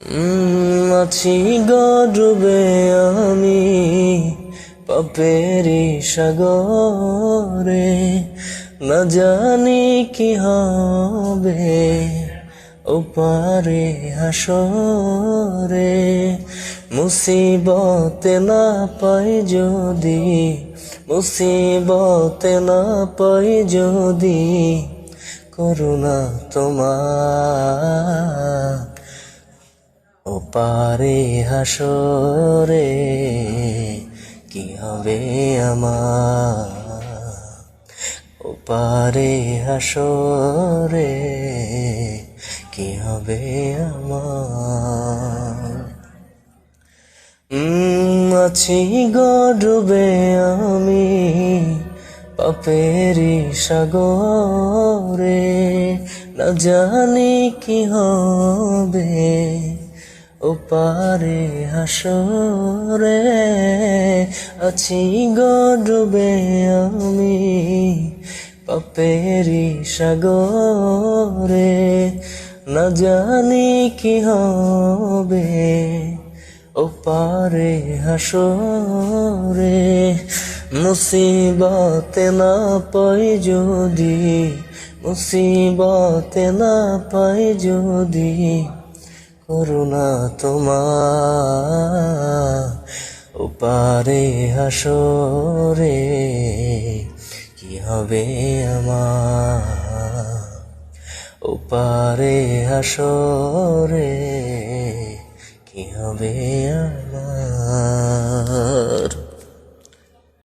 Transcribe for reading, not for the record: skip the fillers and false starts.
আছি গডুবে আমি পাপেরি সাগরে, না জানি কি হবে ওপারে হাসরে। মুসিবতে না পাই যদি, মুসিবতে না পাই যদি, করুণা তোমার ওপারে হাসরে কি হবে আমার। ওপারে হাসরে কি হবে আমার। আছি গডুবে আমি পাপেরি সাগরে, না জানি কি হবে ওপারে হাসরে। আছি গডুবে আমি পাপেরি সাগরে, না জানি কি হবে ওপারে হাসরে। মুসিবতে না পাই যদি, মুসিবতে না পাই যদি, করুণা তোমার ওপারে হাসরে কি হবে আমার। ওপারে হাসরে কি হবে আমার।